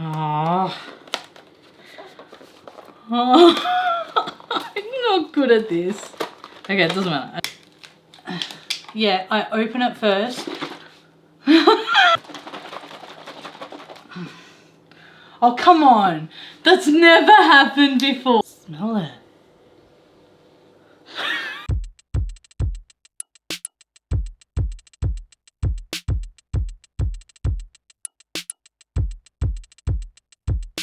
Oh. Oh. I'm not good at this. Okay, it doesn't matter. Yeah, I open it first. Oh, come on. That's never happened before. Smell it.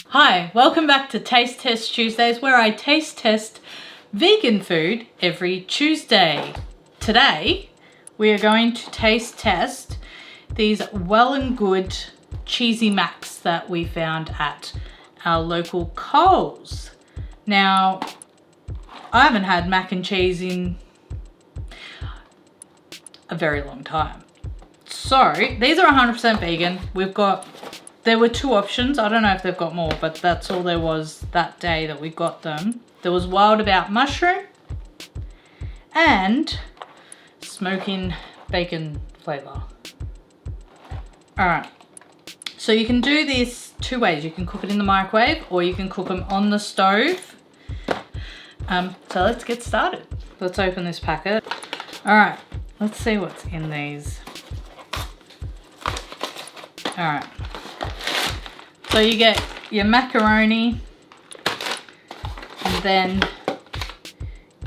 Hi, welcome back to Taste Test Tuesdays, where I taste test vegan food every Tuesday. Today, we are going to taste test these well and good cheesy macs that we found at our local Coles. Now, I haven't had mac and cheese in a very long time. So, these are 100% vegan. There were two options. I don't know if they've got more, but that's all there was that day that we got them. There was wild about mushroom and smoking bacon flavor. All right. So you can do this two ways. You can cook it in the microwave or you can cook them on the stove. So let's get started. Let's open this packet. All right. Let's see what's in these. All right. So you get your macaroni and then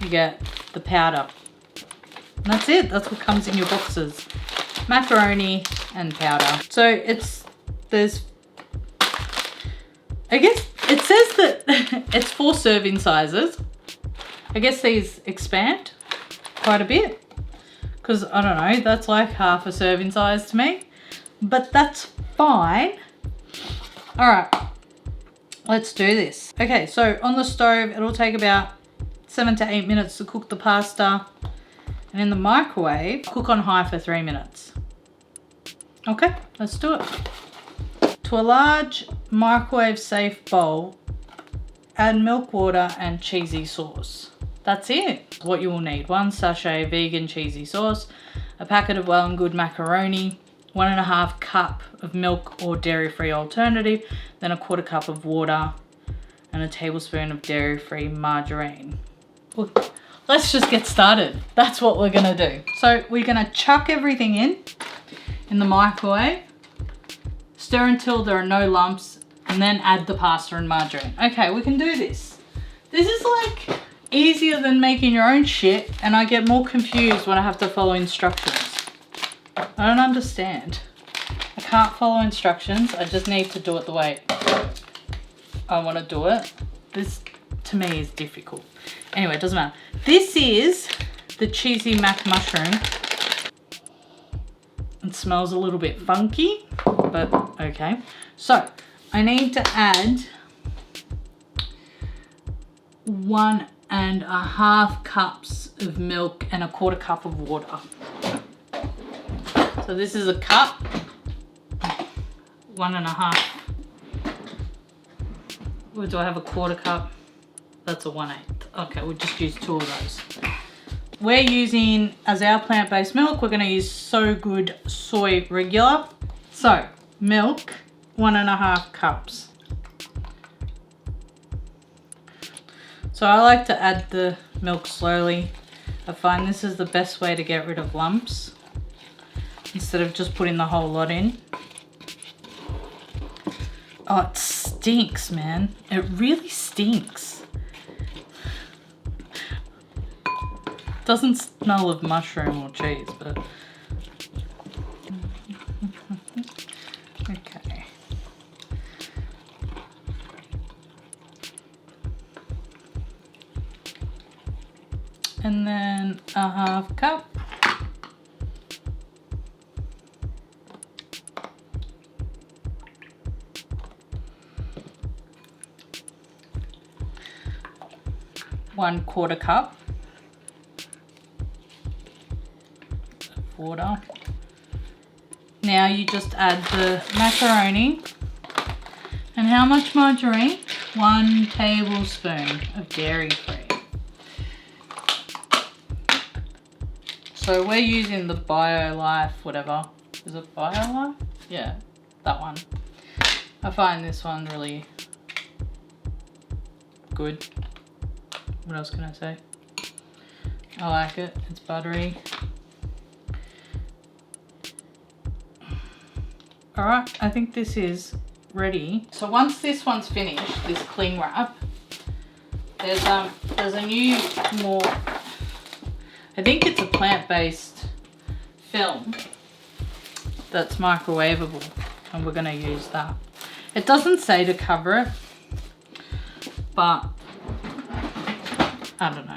you get the powder. And that's it. That's what comes in your boxes. Macaroni and powder. So I guess it says that it's 4 serving sizes. I guess these expand quite a bit. Because, I don't know, that's like half a serving size to me. But that's fine. Alright, let's do this. Okay, so on the stove, it'll take about 7 to 8 minutes to cook the pasta. And in the microwave, cook on high for 3 minutes. Okay, let's do it. To a large microwave-safe bowl, add milk, water, and cheesy sauce. That's it. What you will need: 1 sachet vegan cheesy sauce, a packet of well and good macaroni, 1.5 cup of milk or dairy-free alternative, then 1/4 cup of water, and a tablespoon of dairy-free margarine. Well, let's just get started. That's what we're gonna do. So we're gonna chuck everything in the microwave, stir until there are no lumps, and then add the pasta and margarine. Okay, we can do this. This is like easier than making your own shit, and I get more confused when I have to follow instructions. I don't understand. I can't follow instructions. I just need to do it the way I want to do it. This, to me, is difficult. Anyway, it doesn't matter. This is the cheesy mac mushroom. It smells a little bit funky, but okay. So, I need to add 1.5 cups of milk and 1/4 cup of water. So this is a cup, 1.5. Or do I have 1/4 cup? That's a 1/8. Okay, we'll just use 2 of those. We're using, as our plant-based milk, we're gonna use So Good Soy Regular. So, milk, 1.5 cups. So I like to add the milk slowly. I find this is the best way to get rid of lumps, instead of just putting the whole lot in. Oh, it stinks, man. It really stinks. Doesn't smell of mushroom or cheese, but... Okay. And then 1/2 cup. One 1/4 cup of water. Now you just add the macaroni. And how much margarine? 1 tablespoon of dairy-free. So we're using the BioLife, whatever. Is it BioLife? Yeah, that one. I find this one really good. What else can I say? I like it. It's buttery. Alright, I think this is ready. So once this one's finished, this cling wrap, there's a new, more, I think it's a plant-based film that's microwavable, and we're going to use that. It doesn't say to cover it, but I don't know.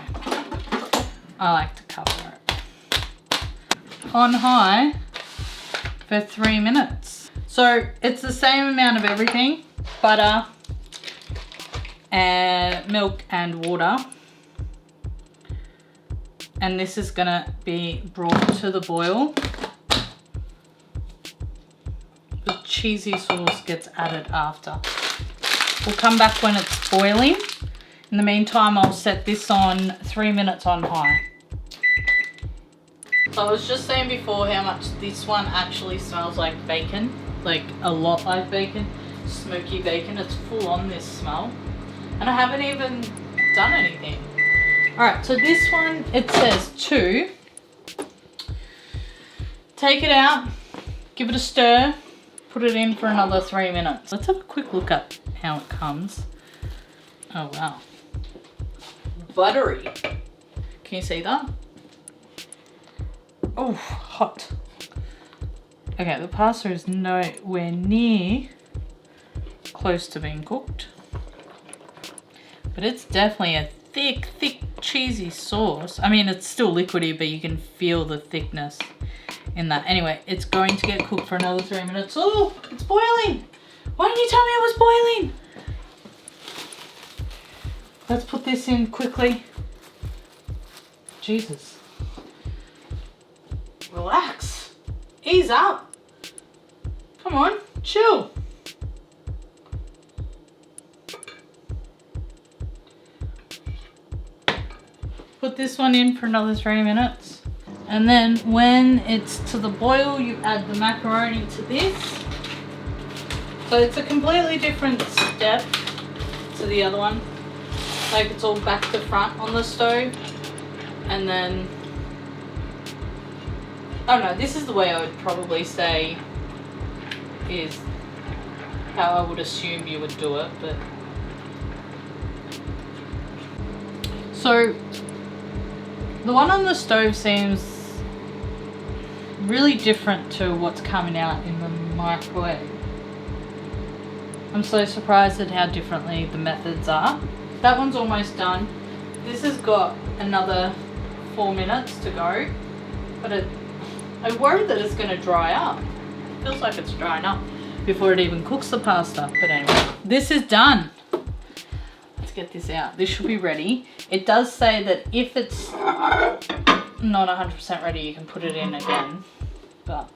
I like to cover it. On high for 3 minutes. So it's the same amount of everything, butter and milk and water. And this is gonna be brought to the boil. The cheesy sauce gets added after. We'll come back when it's boiling. In the meantime, I'll set this on 3 minutes on high. So I was just saying before how much this one actually smells like bacon, like a lot like bacon, smoky bacon. It's full on, this smell. And I haven't even done anything. Alright, so this one, it says to take it out, give it a stir, put it in for another 3 minutes. Let's have a quick look at how it comes. Oh wow. Buttery. Can you see that? Oh, hot. Okay, the pasta is nowhere near close to being cooked. But it's definitely a thick, cheesy sauce. I mean, it's still liquidy, but you can feel the thickness in that. Anyway, it's going to get cooked for another 3 minutes. Oh, it's boiling. Why didn't you tell me it was boiling? Let's put this in quickly. Jesus. Relax. Ease up. Come on, chill. Put this one in for another 3 minutes. And then when it's to the boil, you add the macaroni to this. So it's a completely different step to the other one. Like, it's all back to front on the stove. And then, I don't know, this is the way I would probably say is how I would assume you would do it, but. So, the one on the stove seems really different to what's coming out in the microwave. I'm so surprised at how differently the methods are. That one's almost done. This has got another 4 minutes to go, but I'm worried that it's going to dry up. It feels like it's drying up before it even cooks the pasta. But anyway, this is done. Let's get this out. This should be ready. It does say that if it's not 100% ready, you can put it in again, but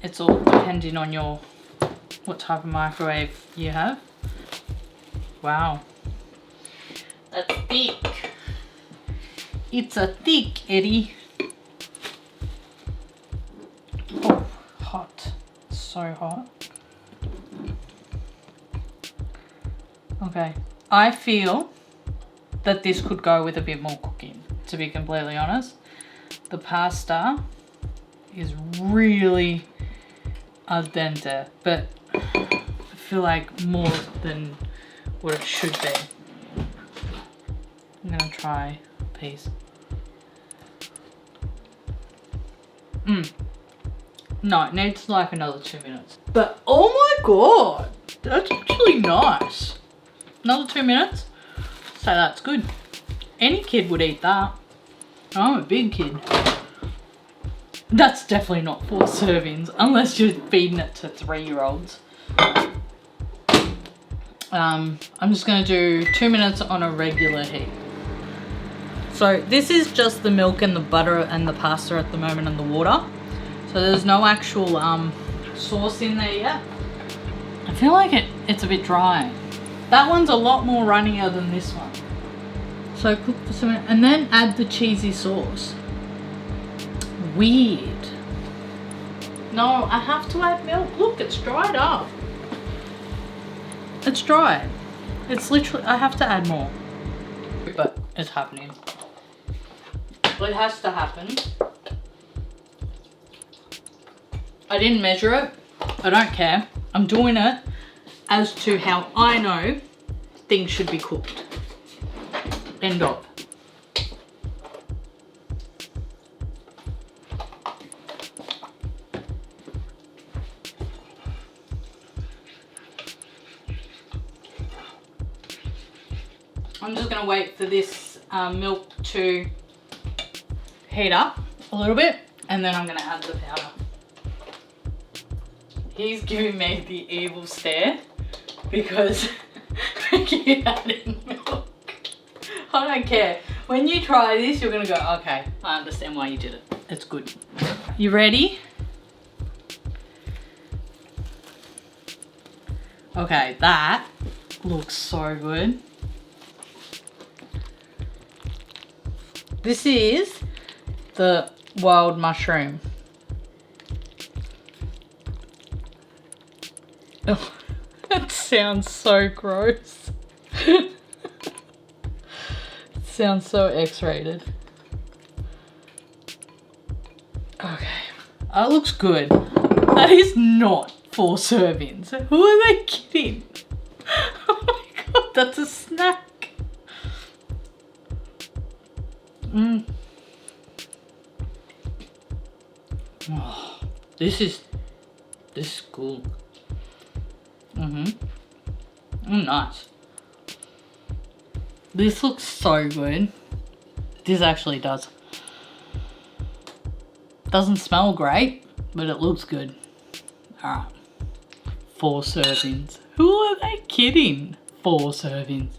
it's all depending on what type of microwave you have. Wow. That's thick. It's a thick, Eddie. Oh, hot. So hot. Okay. I feel that this could go with a bit more cooking, to be completely honest. The pasta is really al dente, but I feel like more than what it should be. I'm gonna try a piece. No, it needs like another 2 minutes. But oh my god, that's actually nice. Another 2 minutes, so that's good. Any kid would eat that. I'm a big kid. That's definitely not 4 servings, unless you're feeding it to 3-year-olds. I'm just gonna do 2 minutes on a regular heat. So this is just the milk and the butter and the pasta at the moment and the water. So there's no actual sauce in there yet. I feel like it's a bit dry. That one's a lot more runnier than this one. So cook for some minutes and then add the cheesy sauce. Weird. No, I have to add milk. Look, it's dried up. It's dry. It's literally, I have to add more. But it's happening. It has to happen. I didn't measure it. I don't care. I'm doing it as to how I know things should be cooked. End of. I'm just gonna wait for this milk to heat up a little bit, and then I'm gonna add the powder. He's giving me the evil stare because I keep adding milk. I don't care. When you try this, you're gonna go, okay, I understand why you did it. It's good. You ready? Okay, that looks so good. This is the wild mushroom. Oh, that sounds so gross. It sounds so X-rated. Okay, that looks good. That is not 4 servings. Who are they kidding? Oh my god, that's a snack. Oh, this is cool. Nice. This looks so good. This actually does. Doesn't smell great, but it looks good. Alright. 4 servings. Who are they kidding? 4 servings.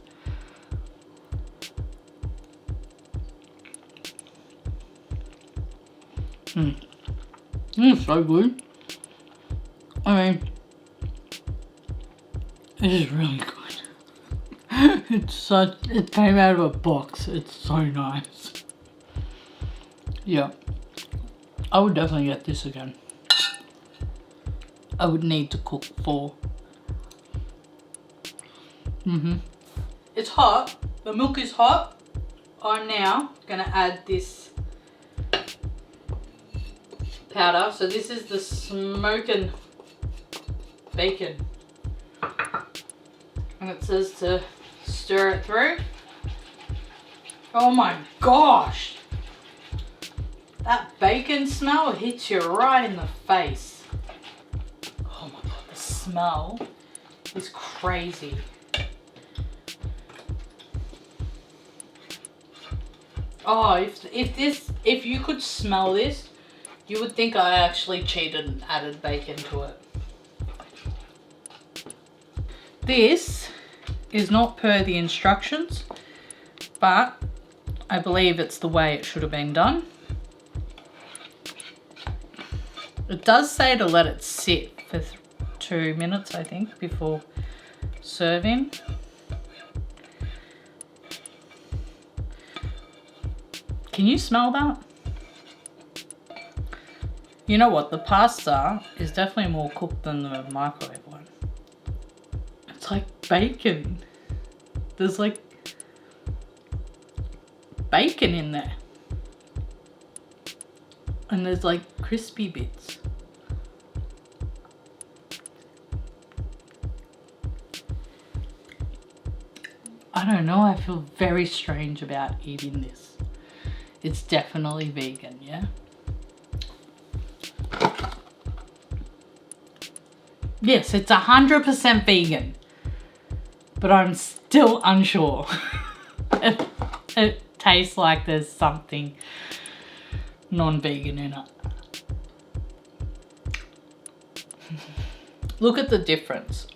It's so good. I mean, it is really good. It came out of a box. It's so nice. Yeah. I would definitely get this again. I would need to cook 4. It's hot. The milk is hot. I'm now gonna add this powder. So this is the smoking bacon. And it says to stir it through. Oh my gosh! That bacon smell hits you right in the face. Oh my god, the smell is crazy. Oh, if you could smell this, you would think I actually cheated and added bacon to it. This is not per the instructions, but I believe it's the way it should have been done. It does say to let it sit for 2 minutes, I think, before serving. Can you smell that? You know what? The pasta is definitely more cooked than the microwave one. It's like bacon. There's like bacon in there. And there's like crispy bits. I don't know, I feel very strange about eating this. It's definitely vegan, yeah? Yes, it's 100% vegan. But I'm still unsure. It tastes like there's something non-vegan in it. Look at the difference.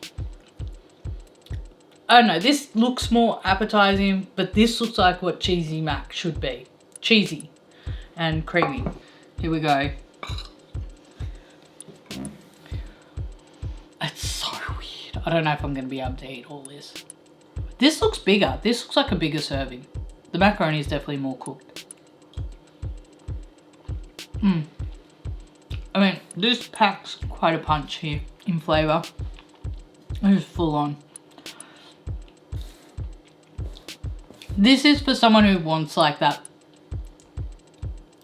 I don't know, this looks more appetizing, but this looks like what cheesy mac should be. Cheesy and creamy. Here we go. It's so weird. I don't know if I'm going to be able to eat all this. This looks bigger. This looks like a bigger serving. The macaroni is definitely more cooked. I mean, this packs quite a punch here in flavour. It is full on. This is for someone who wants like that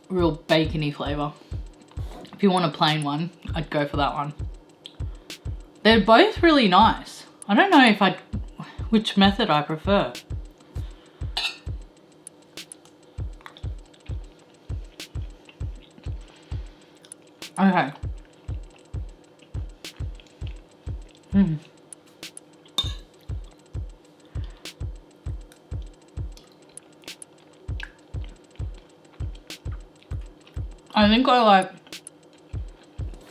real bacony flavour. If you want a plain one, I'd go for that one. They're both really nice. I don't know which method I prefer. Okay. I think I like,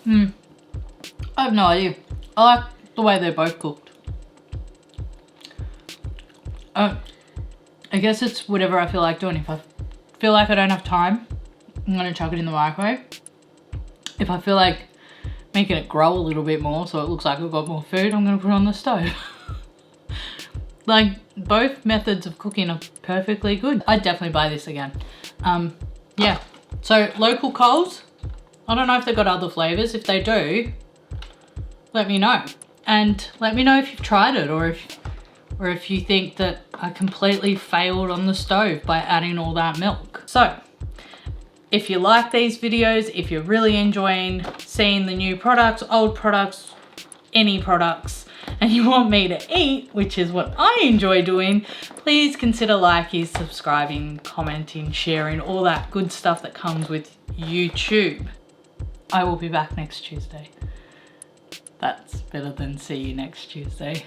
I have no idea. I like the way they're both cooked. I guess it's whatever I feel like doing. If I feel like I don't have time, I'm gonna chuck it in the microwave. If I feel like making it grow a little bit more so it looks like I've got more food, I'm gonna put it on the stove. Like, both methods of cooking are perfectly good. I'd definitely buy this again. Yeah. So local Coles, I don't know if they've got other flavors. If they do, let me know. And let me know if you've tried it, or if you think that I completely failed on the stove by adding all that milk. So if you like these videos, if you're really enjoying seeing the new products, old products, any products, and you want me to eat, which is what I enjoy doing, please consider liking, subscribing, commenting, sharing, all that good stuff that comes with YouTube. I will be back next Tuesday. That's better than see you next Tuesday.